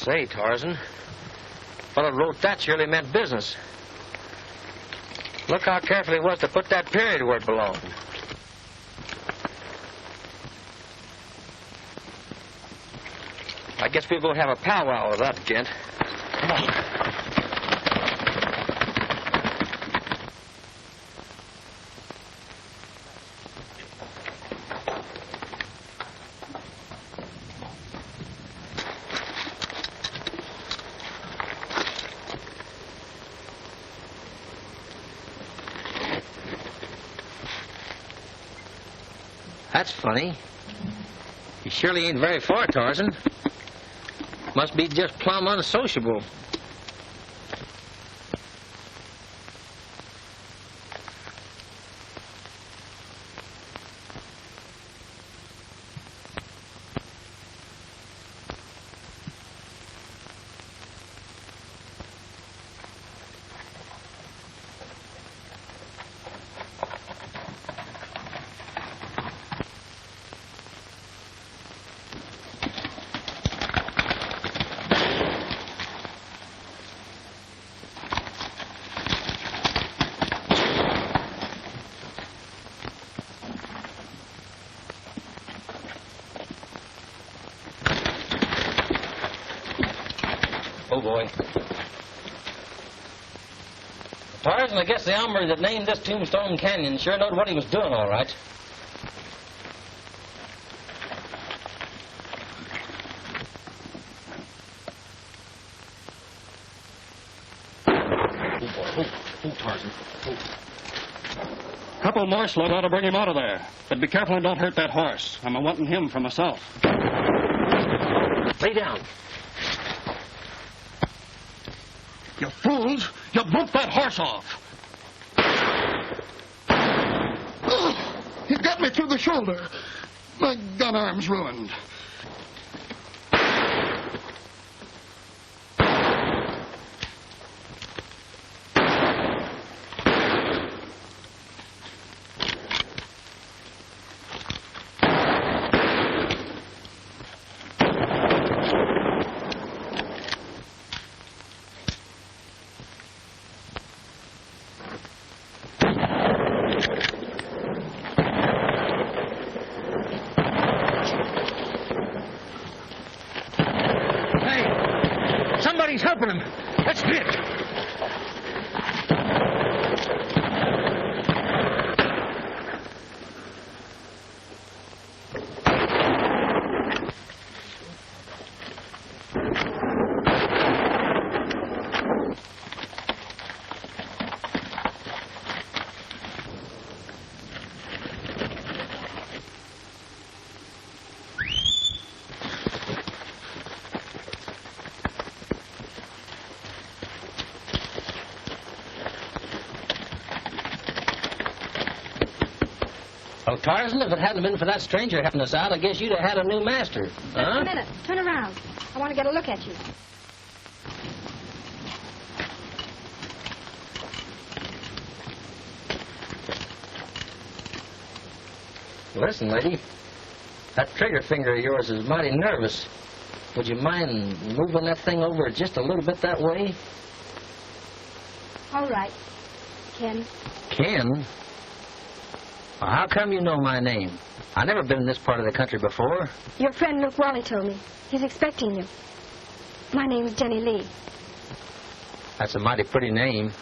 Say, Tarzan, fellow wrote that surely meant business. Look how careful he was to put that period where it belonged. I guess we'll go have a powwow with that gent. Come on. That's funny. You surely ain't very far, Tarzan. Must be just plumb unsociable. Oh, boy. Tarzan, I guess the hombre that named this Tombstone Canyon sure knowed what he was doing, all right. Oh, Tarzan. Couple more slug ought to bring him out of there. But be careful and don't hurt that horse. I'm a-wanting him for myself. Lay down. You fools! You bumped that horse off! He got me through the shoulder. My gun arm's ruined. Somebody's helping him. Let's hit. Well, Tarzan, if it hadn't been for that stranger helping us out, I guess you'd have had a new master. Just a minute. Turn around. I want to get a look at you. Listen, lady, that trigger finger of yours is mighty nervous. Would you mind moving that thing over just a little bit that way? All right. Ken. Ken? Well, how come you know my name? I've never been in this part of the country before. Your friend Luke Wally told me. He's expecting you. My name's Jenny Lee. That's a mighty pretty name.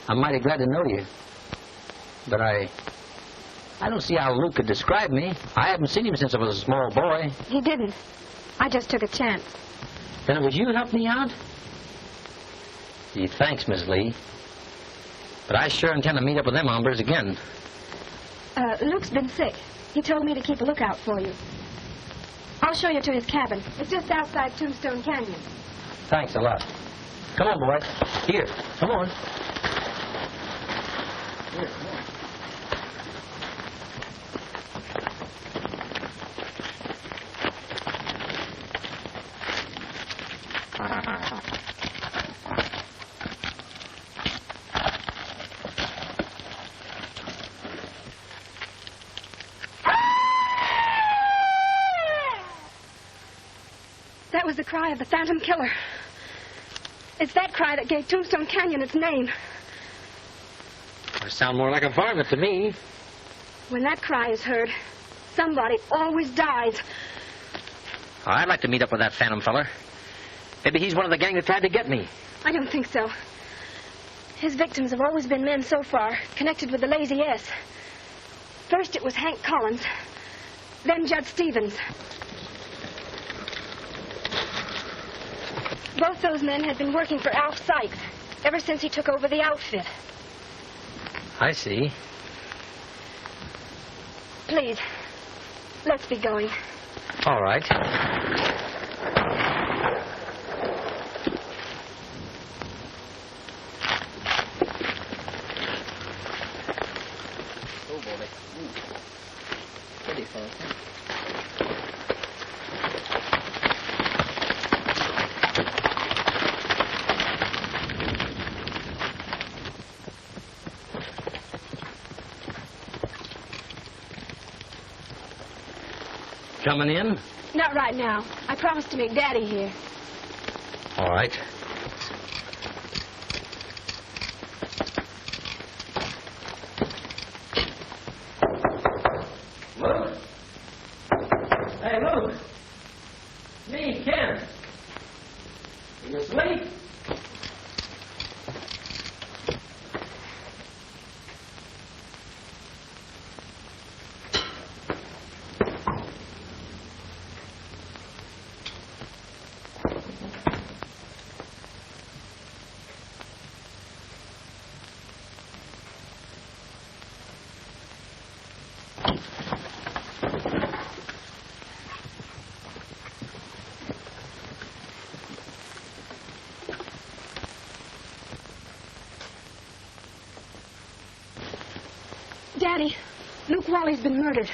I'm mighty glad to know you. But I don't see how Luke could describe me. I haven't seen him since I was a small boy. He didn't. I just took a chance. Then it was you who helped me out? Gee, thanks, Miss Lee. But I sure intend to meet up with them hombres again. Luke's been sick. He told me to keep a lookout for you. I'll show you to his cabin. It's just outside Tombstone Canyon. Thanks a lot. Come on, boy. Here, come on. Here, come on. That was the cry of the Phantom Killer. It's that cry that gave Tombstone Canyon its name. It sounds more like a varmint to me. When that cry is heard, somebody always dies. I'd like to meet up with that Phantom feller. Maybe he's one of the gang that tried to get me. I don't think so. His victims have always been men so far connected with the Lazy S. First it was Hank Collins, then Judd Stevens. Both those men had been working for Alf Sykes ever since he took over the outfit. I see. Please, let's be going. All right. Oh, boy. Pretty fun. Coming in? Not right now. I promised to meet Daddy here. All right. Luke? Hey, Luke. Me, Ken. You asleep? Daddy, Luke Wally's been murdered.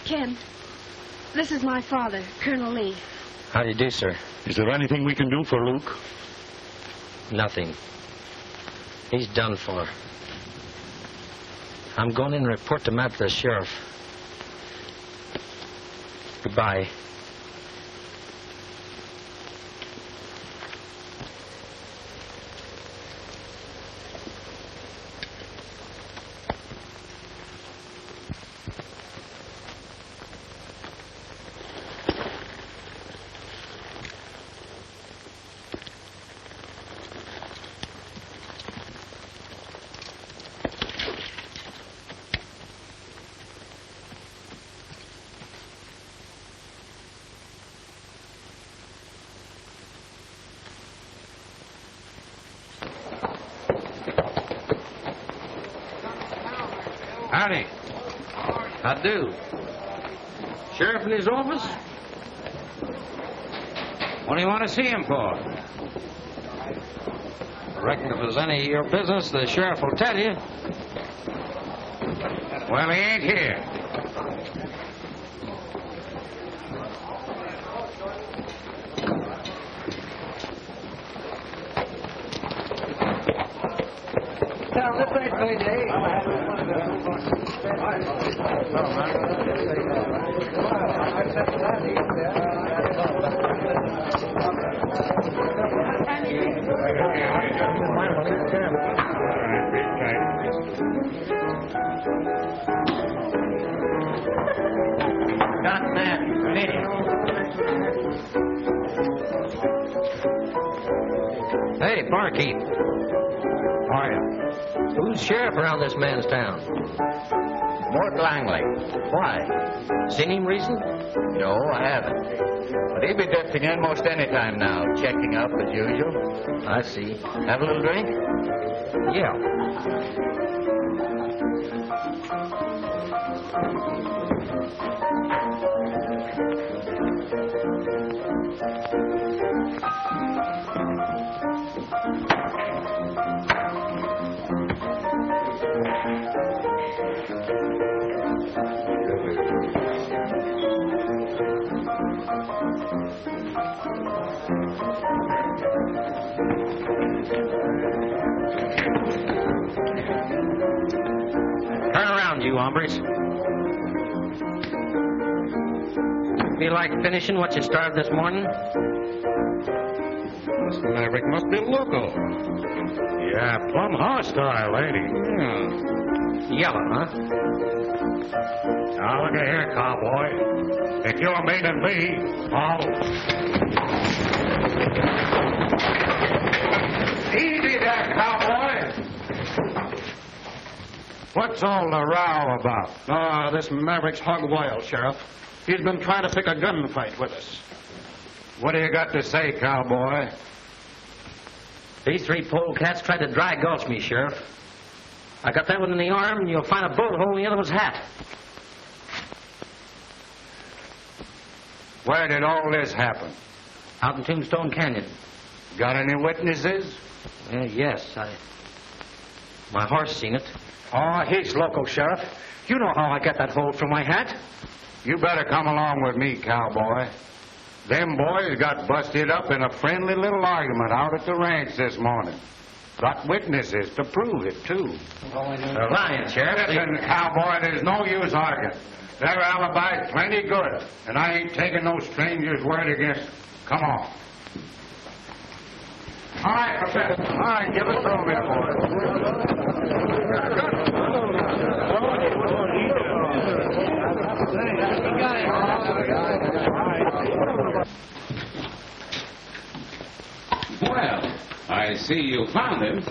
Ken, this is my father, Colonel Lee. How do you do, sir? Is there anything we can do for Luke? Nothing. He's done for. I'm going in and report the map to the sheriff. Goodbye. Howdy. I do. Sheriff in his office? What do you want to see him for? I reckon if there's any of your business, the sheriff will tell you. Well, he ain't here. Hey, barkeep. Who's sheriff around this man's town? Mort Langley. Why? Seen him recent? No, I haven't. But he'll be drifting in most any time now, checking up as usual. I see. Have a little drink? Yeah. Turn around, you hombres. Feel like finishing what you started this morning? This Maverick must be local. Yeah, plumb hostile, ain't he? Yeah. Yellow, huh? Now, look at here, cowboy. If you're meaning me, Easy there, cowboy. What's all the row about? This Maverick's hog wild, Sheriff. He's been trying to pick a gunfight with us. What do you got to say, cowboy? These three polecats tried to dry gulch me, Sheriff. I got that one in the arm, and you'll find a bullet hole in the other one's hat. Where did all this happen? Out in Tombstone Canyon. Got any witnesses? Yes, my horse seen it. Oh, he's local, Sheriff. You know how I got that hole through my hat. You better come along with me, cowboy. Them boys got busted up in a friendly little argument out at the ranch this morning. Got witnesses to prove it, too. They're lying, Sheriff. Listen, cowboy, there's no use arguing. Their alibi's plenty good, and I ain't taking no stranger's word against them. Come on. All right, Professor. All right, give us some bit, Well, I see you found him.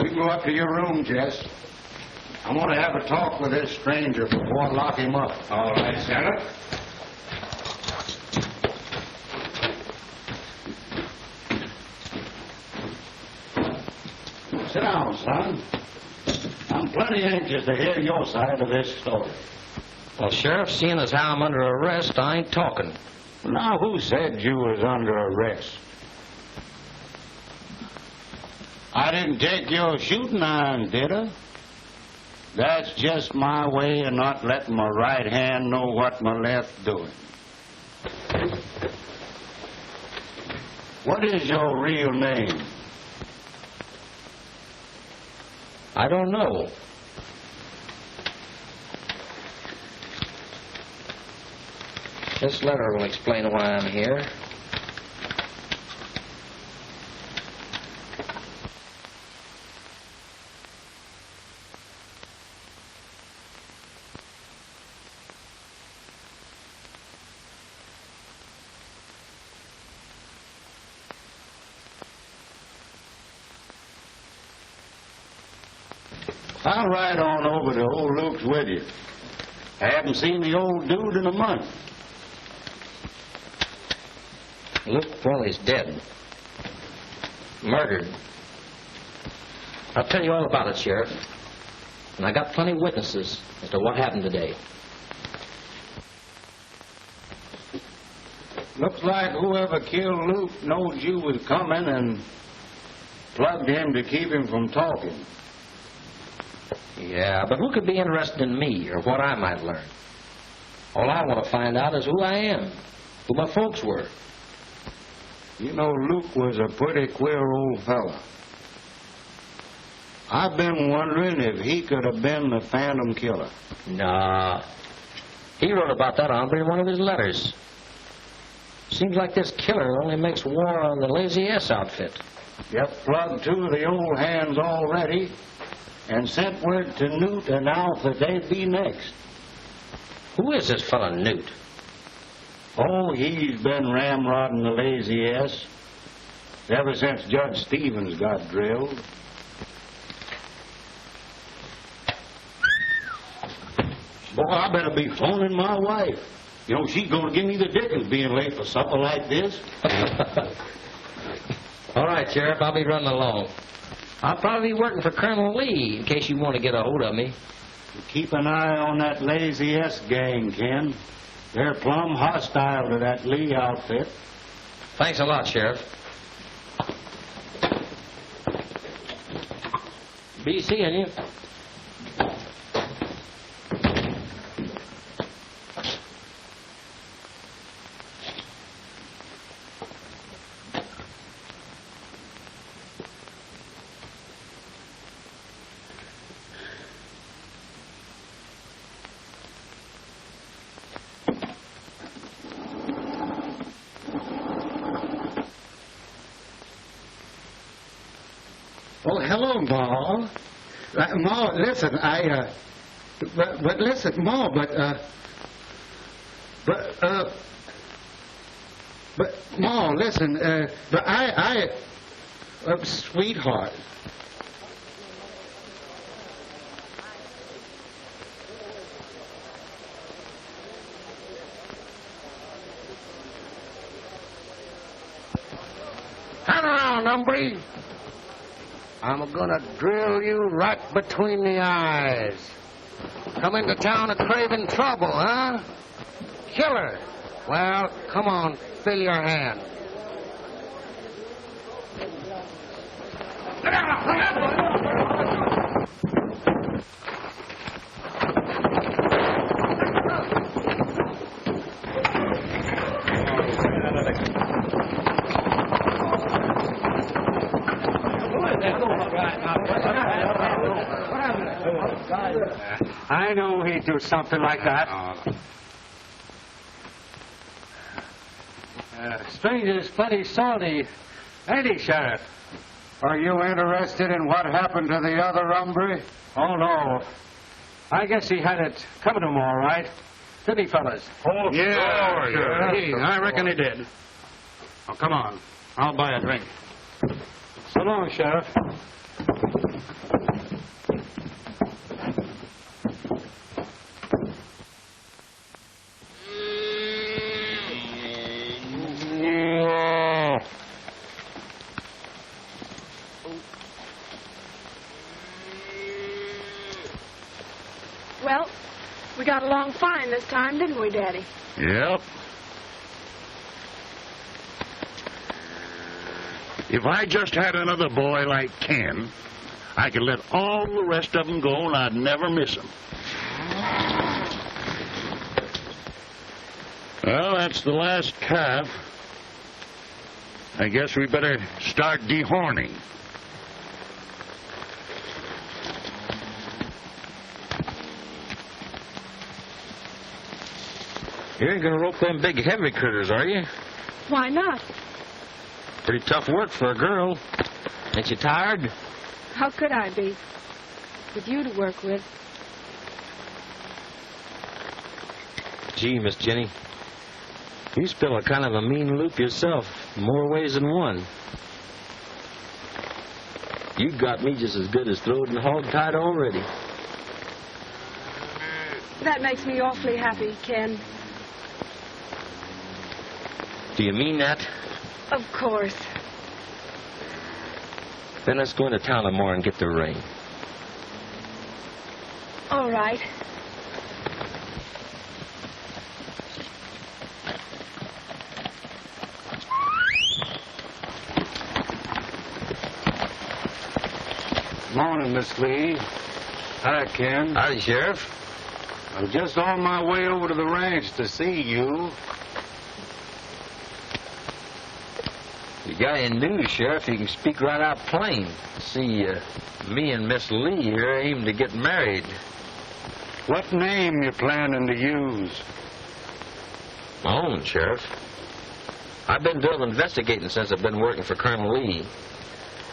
We go up to your room, Jess. I want to have a talk with this stranger before I lock him up. All right, Sheriff. Sit down, son. I'm plenty anxious to hear your side of this story. Well, Sheriff, seeing as how I'm under arrest, I ain't talking. Now, who said you was under arrest? I didn't take your shooting iron, did I? That's just my way of not letting my right hand know what my left's doing. What is your real name? I don't know. This letter will explain why I'm here. I'll ride on over to old Luke's with you. I haven't seen the old dude in a month. Luke, well, he's dead. Murdered. I'll tell you all about it, Sheriff. And I got plenty of witnesses as to what happened today. Looks like whoever killed Luke knowed you was coming and plugged him to keep him from talking. Yeah, but who could be interested in me or what I might learn? All I want to find out is who I am, who my folks were. You know, Luke was a pretty queer old fella. I've been wondering if he could have been the Phantom Killer. Nah. He wrote about that hombre in one of his letters. Seems like this killer only makes war on the Lazy S outfit. Yep, plugged two of the old hands already and sent word to Newt and Alf that they'd be next. Who is this fella, Newt? Oh, he's been ramrodding the Lazy S ever since Judge Stevens got drilled. Boy, I better be phoning my wife. You know, she's going to give me the dickens being late for supper like this. All right, Sheriff, I'll be running along. I'll probably be working for Colonel Lee in case you want to get a hold of me. Keep an eye on that Lazy S gang, Ken. They're plumb hostile to that Lee outfit. Thanks a lot, Sheriff. Be seeing you. Oh, hello, Ma. Ma, listen, but listen, Ma, but Ma, listen, sweetheart. Turn around, hombre. I'm gonna drill you right between the eyes. Come into town a craving trouble, huh? Killer. Well, come on, fill your hand. I knew he'd do something like that. Stranger's plenty salty, ain't he, Sheriff? Are you interested in what happened to the other hombre? Oh, no. I guess he had it coming to him all right. Didn't he, fellas? Oh, Yeah, sure. I reckon he did. Oh, come on. I'll buy a drink. So long, Sheriff. Well, we got along fine this time, didn't we, Daddy? Yep. If I just had another boy like Ken, I could let all the rest of them go and I'd never miss them. Well, that's the last calf. I guess we better start dehorning. You ain't gonna rope them big heavy critters, are you? Why not? Pretty tough work for a girl. Ain't you tired? How could I be? With you to work with. Gee, Miss Jenny, you spill a kind of a mean loop yourself, more ways than one. You got me just as good as throwed and hog-tied already. That makes me awfully happy, Ken. Do you mean that? Of course. Then let's go into town tomorrow and get the ring. All right. Morning, Miss Lee. Hi, Ken. Howdy, Sheriff. I'm just on my way over to the ranch to see you. You got any news, Sheriff? You can speak right out plain. See, me and Miss Lee here aim to get married. What name you planning to use? My own, Sheriff. I've been doing investigating since I've been working for Colonel Lee.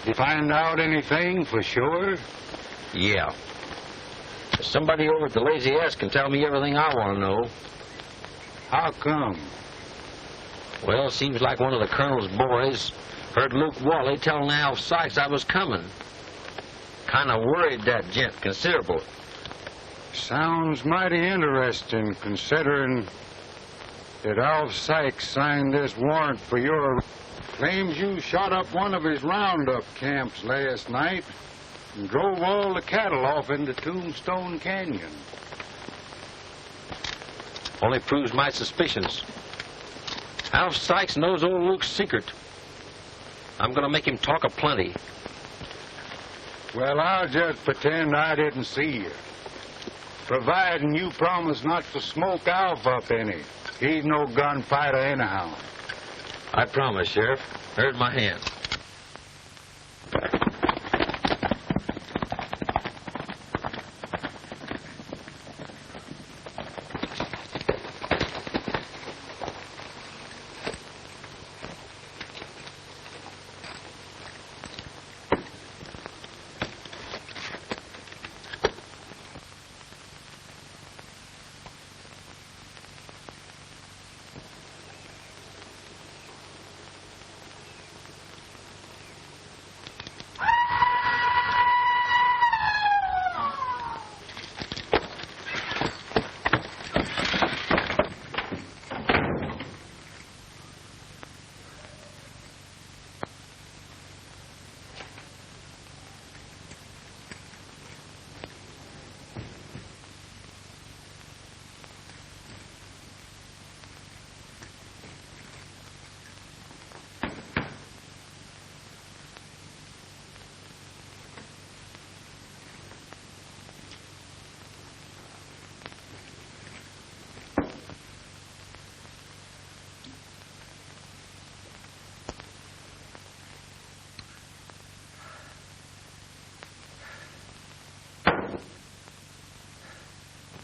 You find out anything for sure? Yeah. Somebody over at the Lazy S can tell me everything I want to know. How come? Well, it seems like one of the Colonel's boys heard Luke Wally telling Al Sykes I was coming. Kind of worried that gent considerable. Sounds mighty interesting, considering that Al Sykes signed this warrant for your... Claims you shot up one of his roundup camps last night and drove all the cattle off into Tombstone Canyon. Only proves my suspicions. Al Sykes knows old Luke's secret. I'm going to make him talk aplenty. Well, I'll just pretend I didn't see you. Providing you promise not to smoke Alf up any. He's no gunfighter anyhow. I promise, Sheriff. There's my hand.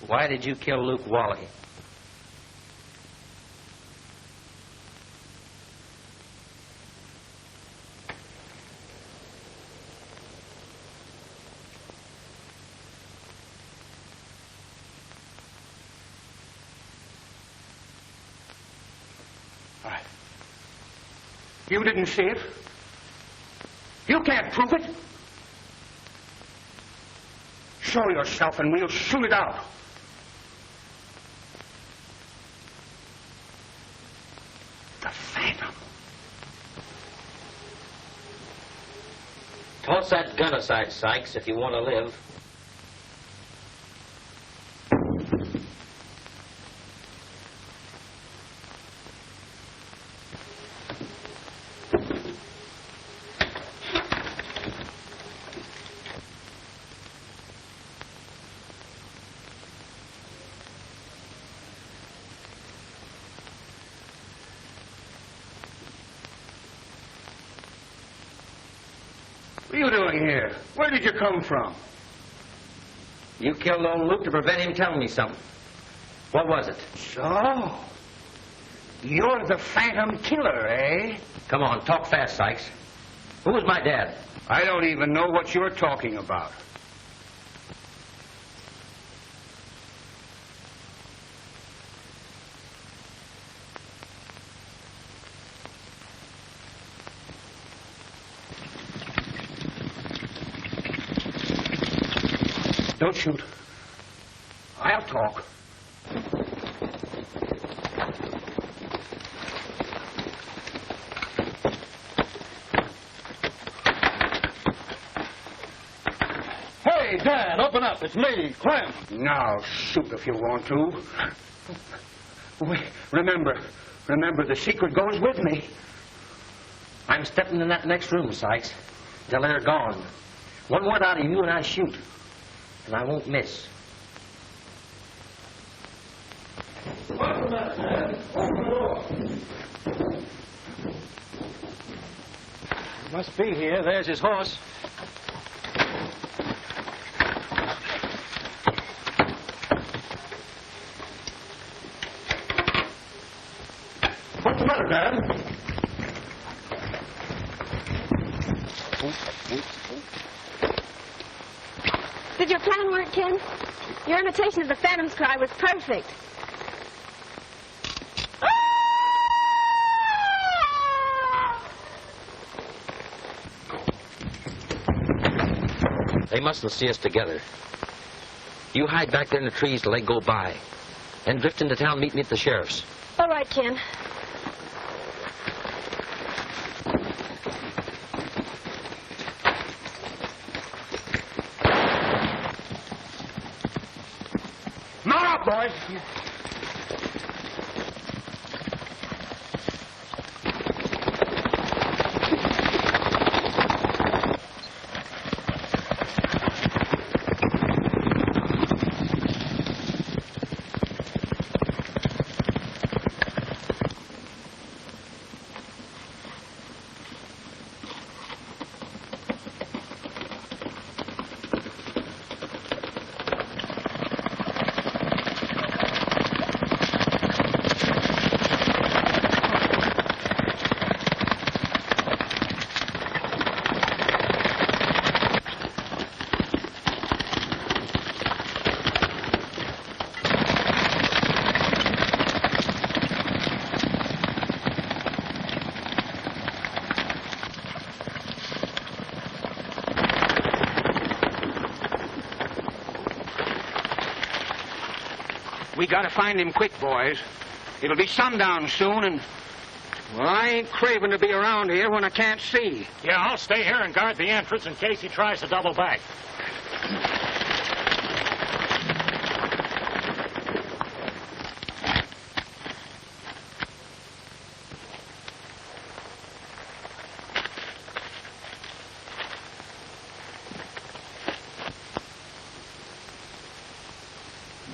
Why did you kill Luke Wally? You didn't see it. You can't prove it. Show yourself and we'll shoot it out. The Phantom. Toss that gun aside, Sykes, if you want to live. What are you doing here? Where did you come from? You killed old Luke to prevent him telling me something. What was it? So, you're the Phantom Killer, eh? Come on, talk fast, Sykes. Who was my dad? I don't even know what you're talking about. Don't shoot. I'll talk. Hey, Dad, open up. It's me, Clem. Now, shoot if you want to. Wait, remember, the secret goes with me. I'm stepping in that next room, Sykes, till they're gone. One word out of you and I shoot. And I won't miss. Must be here. There's his horse. What's the matter, Dad? Did your plan work, Ken? Your imitation of the Phantom's cry was perfect. They mustn't see us together. You hide back there in the trees till they go by. Then drift into town, meet me at the sheriff's. All right, Ken. Mount up, boys. We gotta find him quick, boys. It'll be sundown soon, and, well, I ain't craving to be around here when I can't see. Yeah, I'll stay here and guard the entrance in case he tries to double back.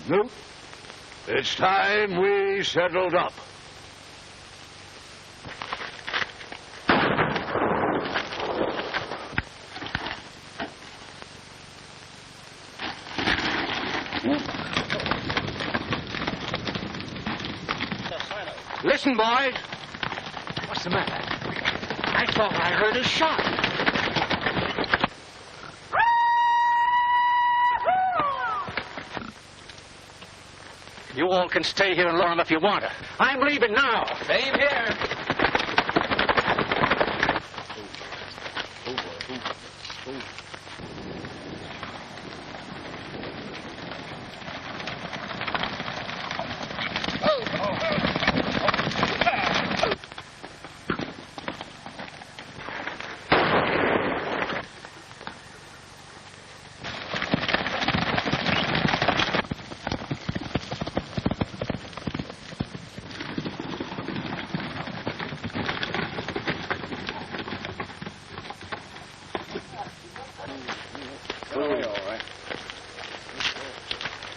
Nope. It's time we settled up. Listen, boys. What's the matter? I thought I heard a shot. You all can stay here and learn if you want to. I'm leaving now. Same here.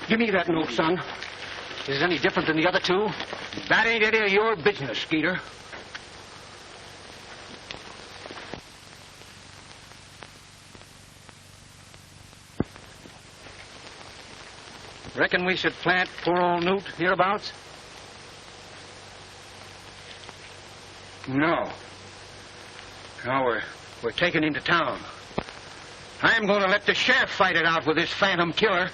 Give me that note, son. Is it any different than the other two? That ain't any of your business, Skeeter. Reckon we should plant poor old Newt hereabouts? No. No, we're taking him to town. I'm going to let the sheriff fight it out with this phantom killer.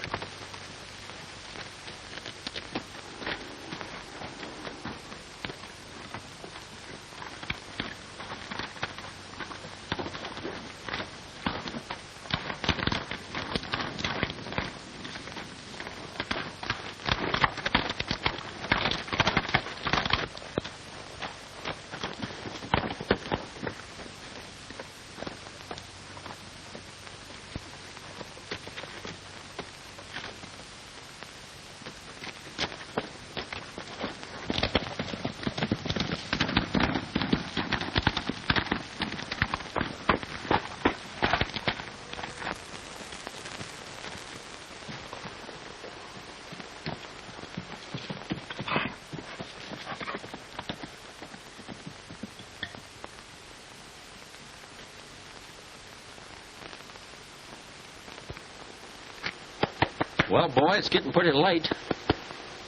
Well, boy, it's getting pretty late.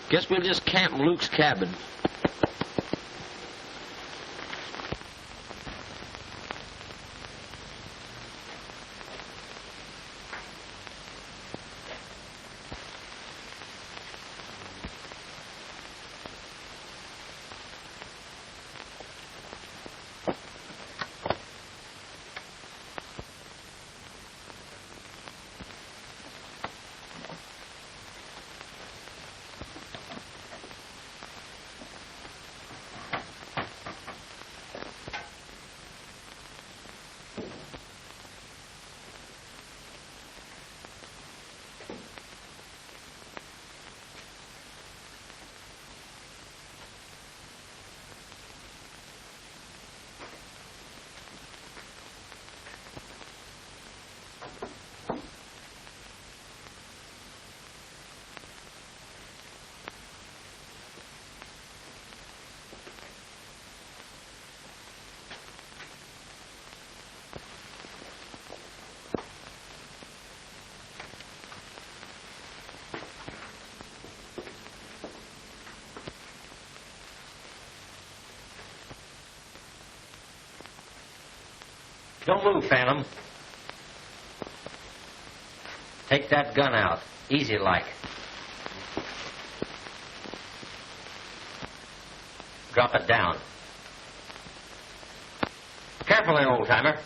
Guess we'll just camp in Luke's cabin. Don't move, Phantom. Take that gun out. Easy like. Drop it down. Careful there, old-timer.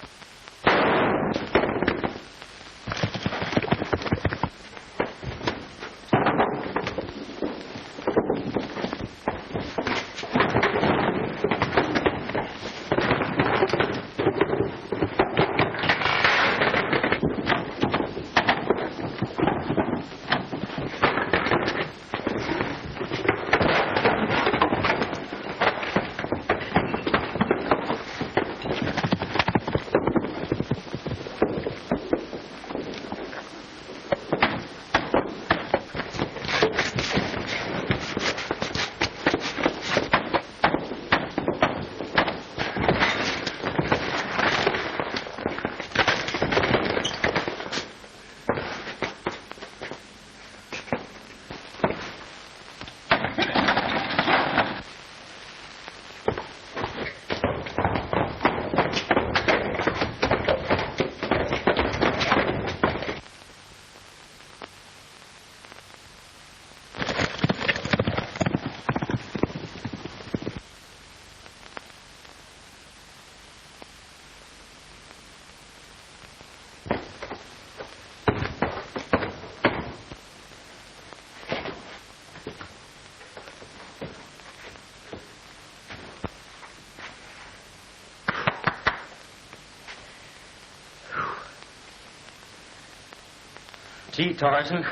Gee, Tarzan,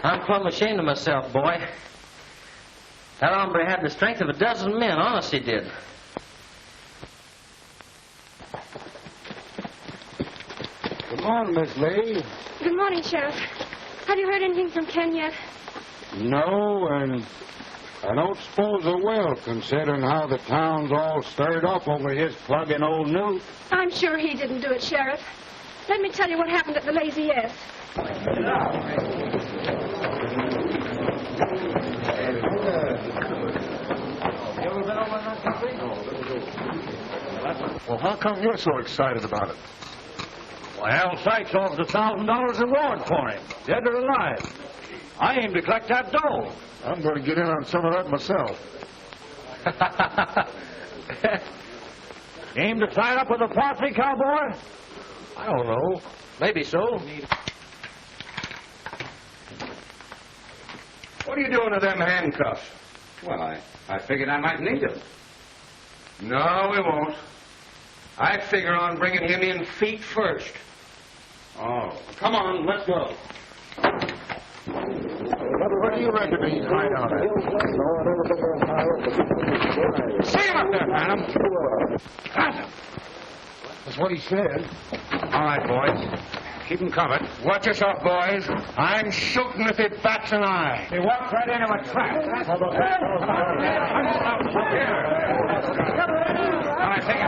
I'm plumb ashamed of myself, boy. That hombre had the strength of a dozen men, honest he did. Come on, Miss Lee. Good morning, Sheriff. Have you heard anything from Ken yet? No, and I don't suppose I will, considering how the town's all stirred up over his plugging old Newt. I'm sure he didn't do it, Sheriff. Let me tell you what happened at the Lazy S. Well, how come you're so excited about it? Well, Al Sykes offers $1,000 reward for him, dead or alive. I aim to collect that dough. I'm going to get in on some of that myself. Aim to tie it up with a posse, cowboy? I don't know. Maybe so. What are you doing to them handcuffs? Well, I figured I might need them. No, we won't. I figure on bringing him in feet first. Oh. Come on, let's go. What do you reckon he's hiding out at? See him up there, Phantom. Got him. That's what he said. All right, boys. Keep him covered. Watch yourself, boys. I'm shooting if it bats an eye. He walked right into a trap. All right, take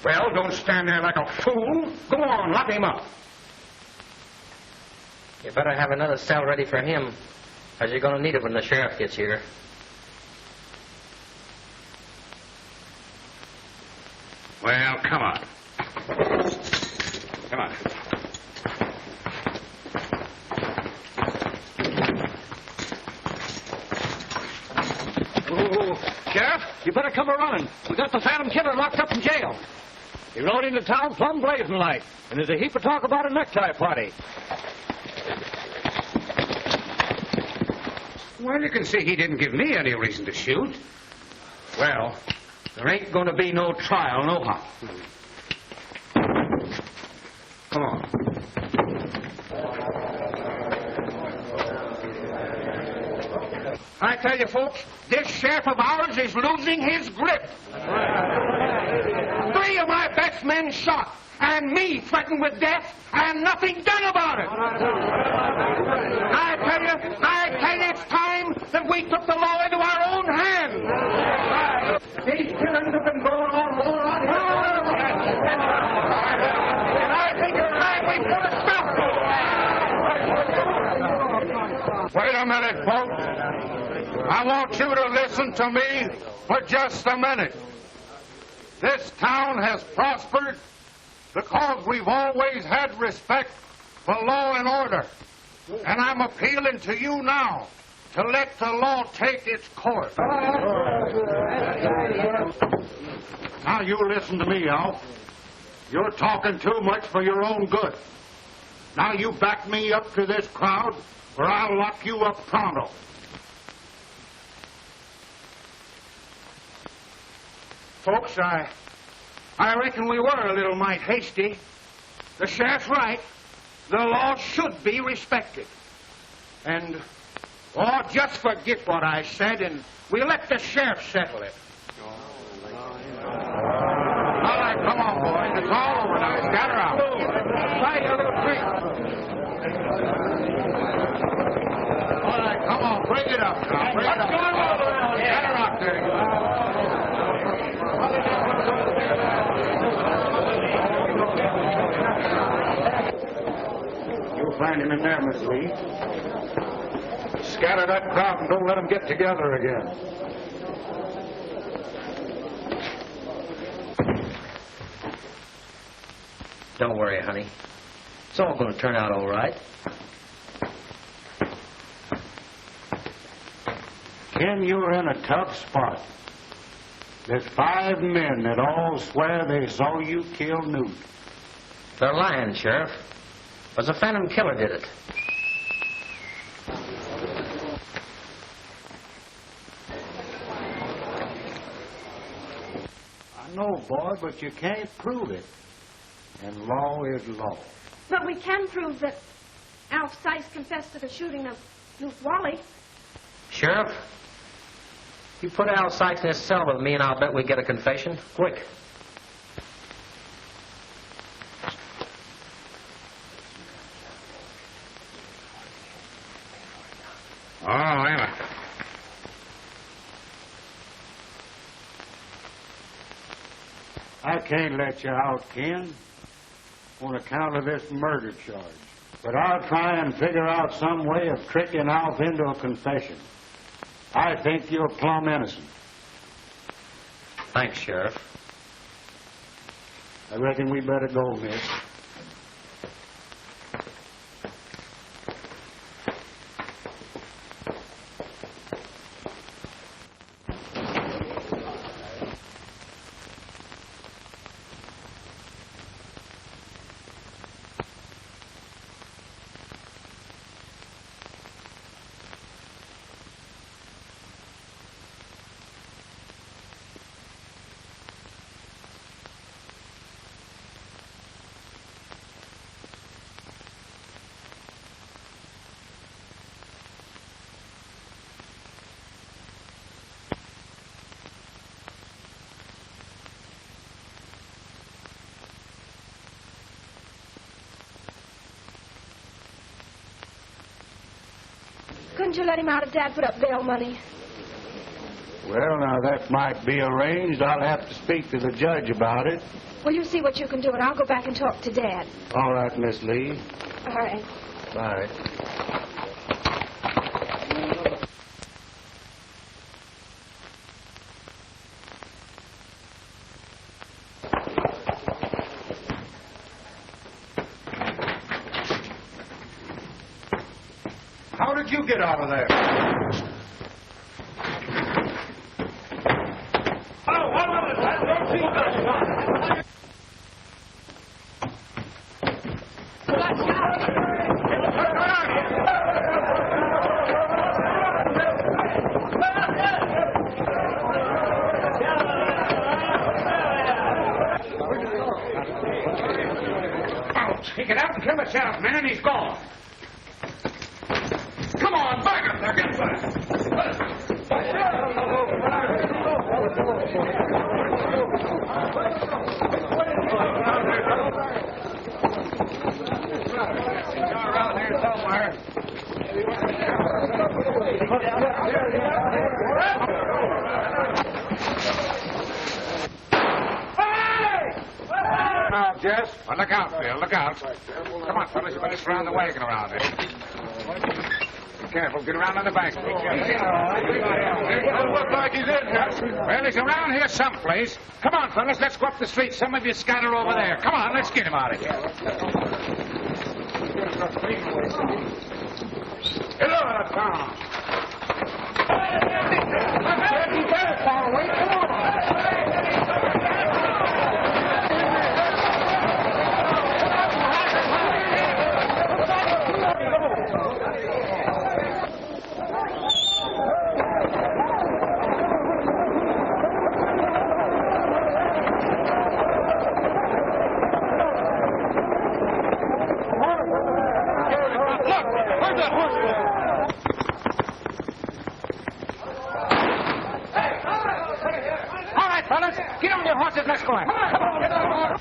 Well, don't stand there like a fool. Go on, lock him up. You better have another cell ready for him, as you're going to need it when the sheriff gets here. Well, come on. Come on. Oh, Sheriff, you better come a-running. We got the Phantom Killer locked up in jail. He rode into town plumb blazing like, and there's a heap of talk about a necktie party. Well, you can see he didn't give me any reason to shoot. Well, there ain't going to be no trial, nohow. Come on. I tell you, folks, this sheriff of ours is losing his grip. 3 of my best men shot, and me threatened with death, and nothing done about it. I tell you, it's time that we took the law into our own hands. These killings have been going on more on and I think it's time we put a stop to it. Wait a minute, folks. I want you to listen to me for just a minute. This town has prospered because we've always had respect for law and order. And I'm appealing to you now to let the law take its course. Now, you listen to me, Al. You're talking too much for your own good. Now, you back me up to this crowd, or I'll lock you up pronto. Folks, I reckon we were a little mite hasty. The sheriff's right. The law should be respected. And, just forget what I said, and we'll let the sheriff settle it. All right, come on, boys. It's all over now. Scatter out. Try a little drink. All right, come on. Bring it up now. Bring it up. Scatter out there. You'll find him in there, Miss Lee. Scatter that crowd and don't let them get together again. Don't worry, honey. It's all going to turn out all right. Ken, you're in a tough spot. There's 5 men that all swear they saw you kill Newt. They're lying, Sheriff. It was a phantom killer did it. I know, boy, but you can't prove it. And law is law. But we can prove that Alf Sykes confessed to the shooting of Luke Wally. Sheriff, you put Al Sykes in his cell with me, and I'll bet we get a confession. Quick. Oh, Emma. I can't let you out, Ken, on account of this murder charge. But I'll try and figure out some way of tricking Alf into a confession. I think you're plumb innocent. Thanks, Sheriff. I reckon we better go, miss. Couldn't you let him out if Dad put up bail money? Well, now, that might be arranged. I'll have to speak to the judge about it. Well, you see what you can do, and I'll go back and talk to Dad. All right, Miss Lee. All right. Bye. How did you get out of there? Oh, one minute, man. Don't see that. He got out and killed the sheriff, man, and he's gone. Come on, back up there, get back. Around here somewhere. Now, Jess. Well, look out, Phil. Look out. Come on, fellas. You better surround the wagon around there. Be careful. Get around on the back. Be careful. It doesn't look like he's in here. Well, he's around here someplace. Come on, fellas. Let's go up the street. Some of you scatter over there. Come on. Let's get him out of here. Hello, Tom. You better fall away. Come on. Get on your horses, let's go. Come on.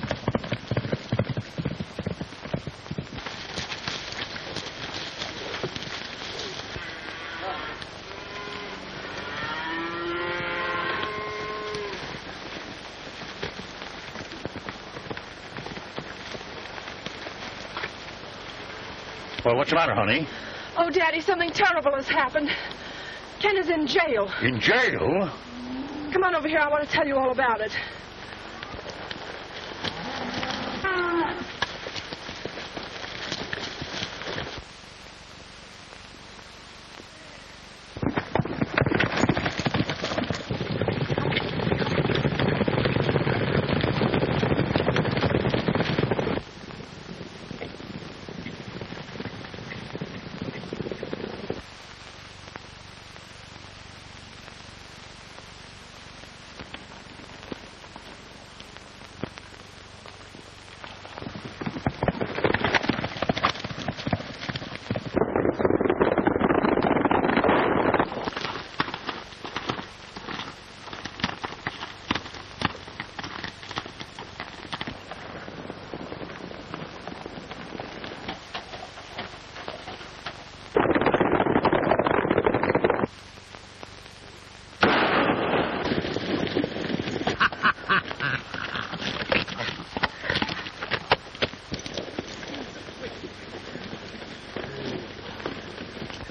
Well, what's the matter, honey? Oh, Daddy, something terrible has happened. Ken is in jail. In jail? Come on over here. I want to tell you all about it.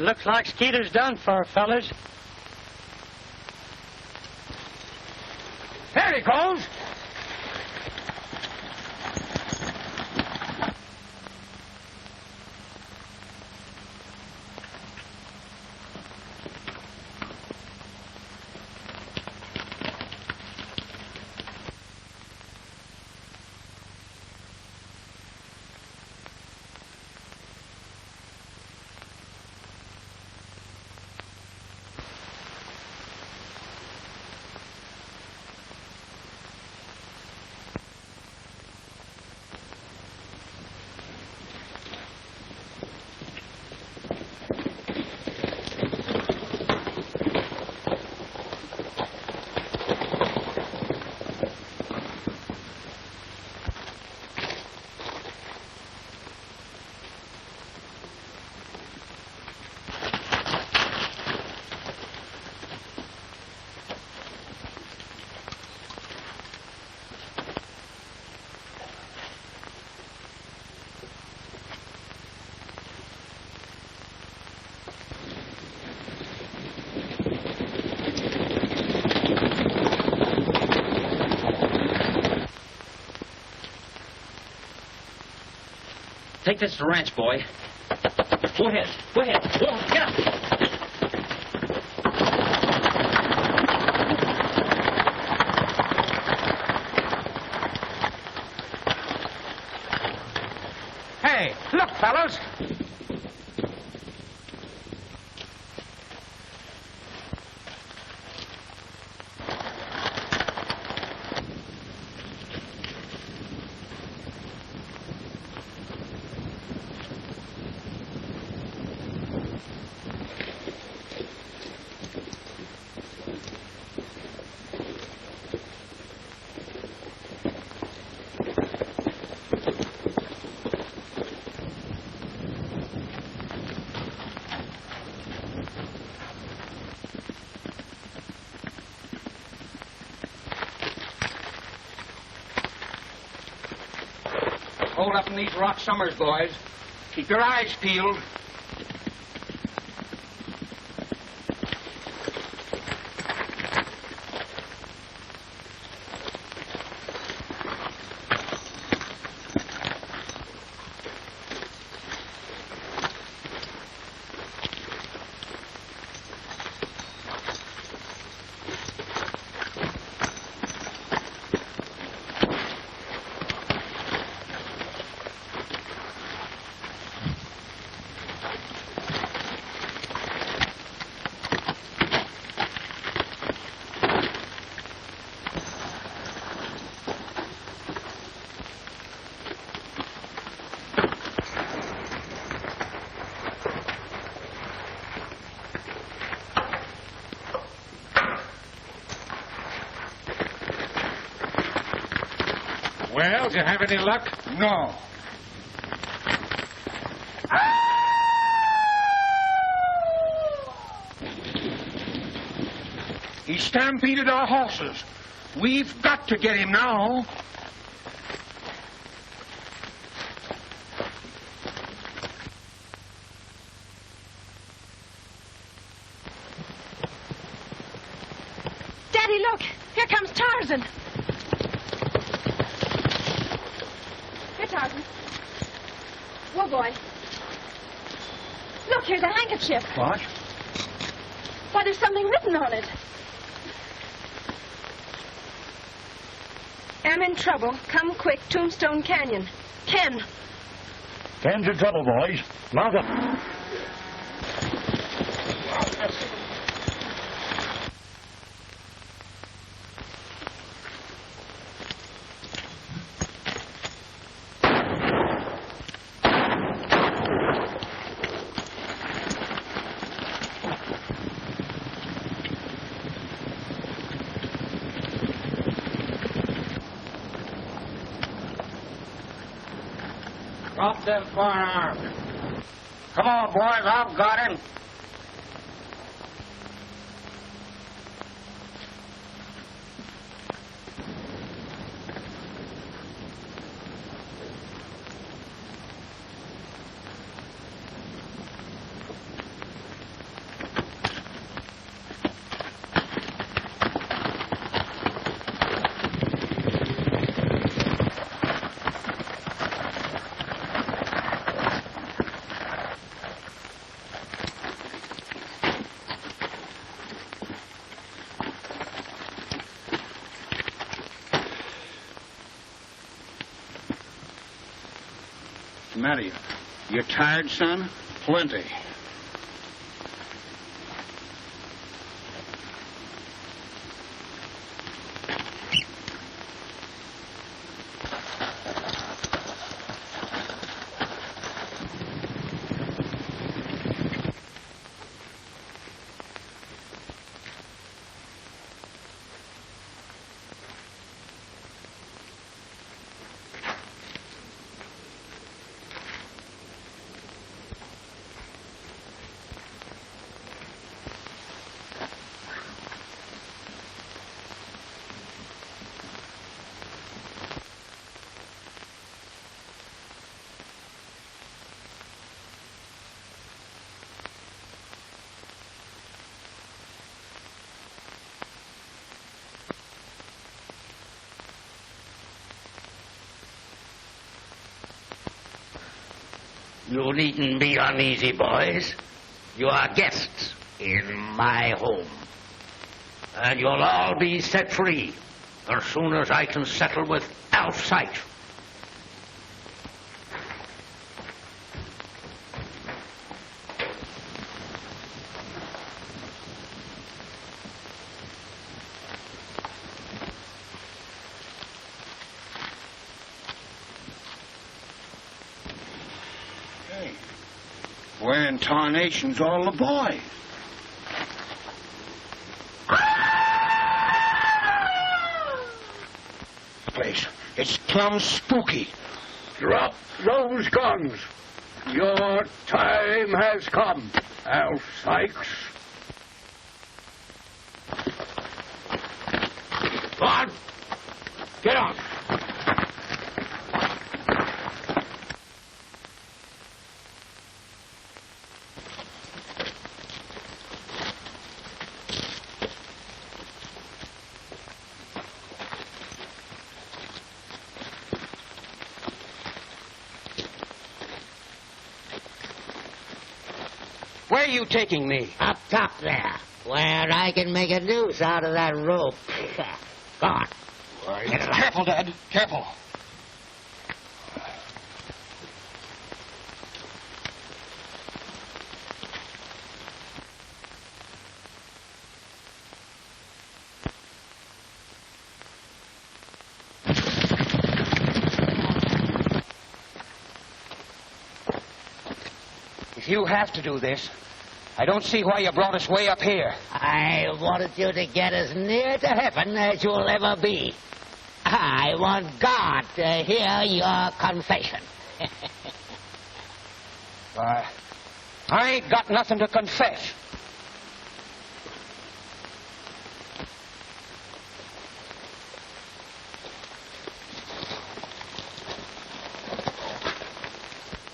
Looks like Skeeter's done for, fellas. There he goes. Take this to the ranch, boy. Go ahead. Go ahead. Go on. Get up. Hey, look, fellas. Hold up in these rock summers, boys. Keep your eyes peeled. Well, did you have any luck? No. He stampeded our horses. We've got to get him now. Daddy, look! Here comes Tarzan. Here, Tarzan. Whoa, boy. Look, here's a handkerchief. What? Why, there's something written on it. Am in trouble. Come quick, Tombstone Canyon. Ken. Ken's in trouble, boys. Mount up. Drop them firearms. Come on, boys. I've got him. matter? You tired, son? Plenty. You needn't be uneasy, boys. You are guests in my home. And you'll all be set free as soon as I can settle with Alf Sykes. Where in tarnation's all the boys? Place, it's plumb spooky. Drop those guns. Your time has come, Alf Sykes. Go on. Get on. Where are you taking me? Up top there, where I can make a noose out of that rope. Go on. Careful, Dad. Careful. If you have to do this, I don't see why you brought us way up here. I wanted you to get as near to heaven as you'll ever be. I want God to hear your confession. I ain't got nothing to confess.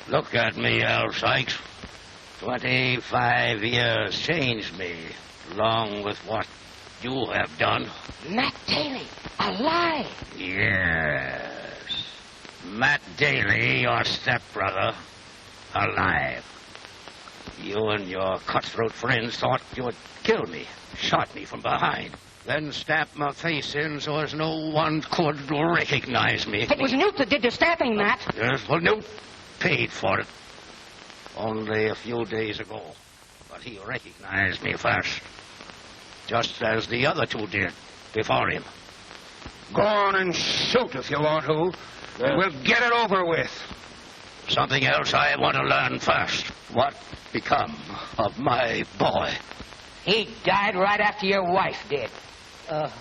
Look at me, Alf Sykes. 25 years changed me, along with what you have done. Matt Daly, alive. Yes. Matt Daly, your stepbrother, alive. You and your cutthroat friends thought you would kill me, shot me from behind, then stabbed my face in so as no one could recognize me. It was Newt that did the stabbing, Matt. Yes, well, Newt paid for it only a few days ago, but he recognized me first, just as the other two did before him. Go on and shoot if you want to, and we'll get it over with. Something else I want to learn first. What become of my boy? He died right after your wife did. Well,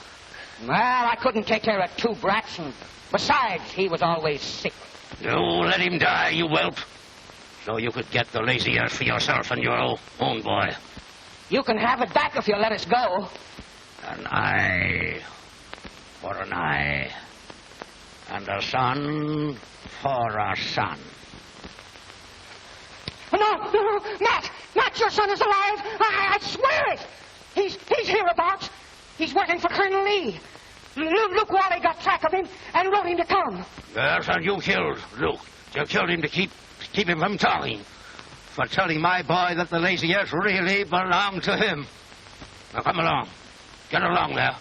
I couldn't take care of two brats, and besides, he was always sick. You let him die, you whelp, so you could get the lazy earth for yourself and your own boy. You can have it back if you let us go. An eye for an eye, and a son for a son. No, Matt, your son is alive. I swear it. He's hereabouts. He's working for Colonel Lee. Luke Wally got track of him and wrote him to come. Yes, and you killed Luke. You killed him to keep him from talking. For telling my boy that the lazy earth really belonged to him. Now come along. Get along there.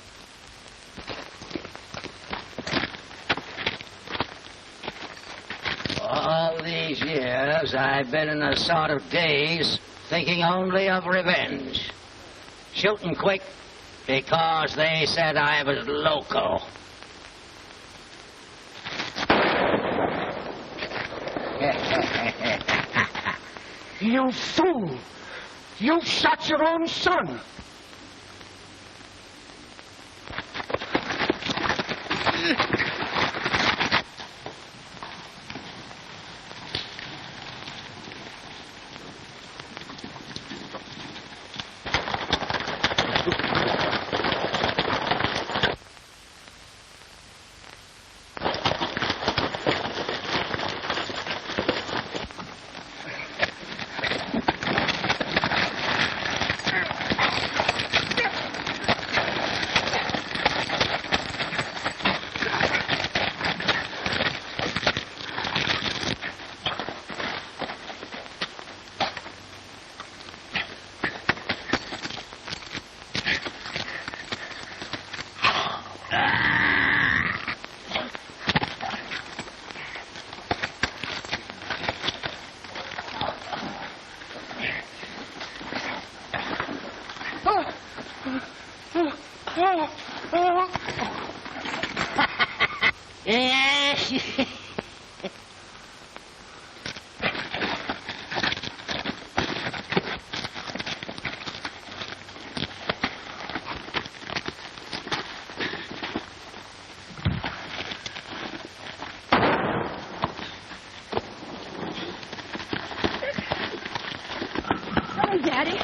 All these years Because I've been in a sort of daze, thinking only of revenge. Shooting quick because they said I was loco. You fool! You shot your own son! Daddy.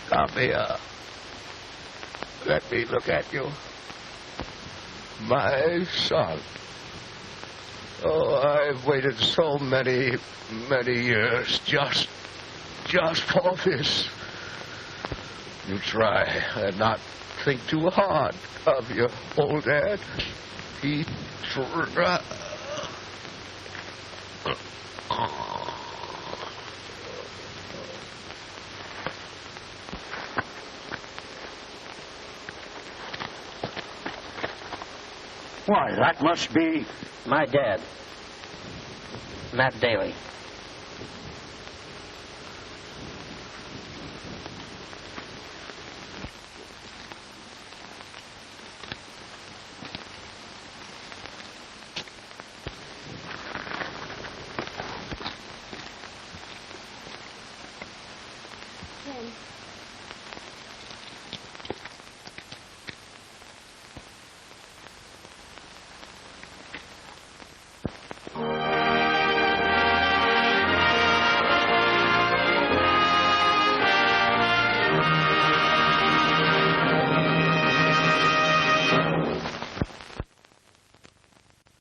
Come here. Let me look at you. My son. Oh, I've waited so many years just for this. You try and not think too hard of your old dad. He try. Why, that must be... My dad, Matt Daly.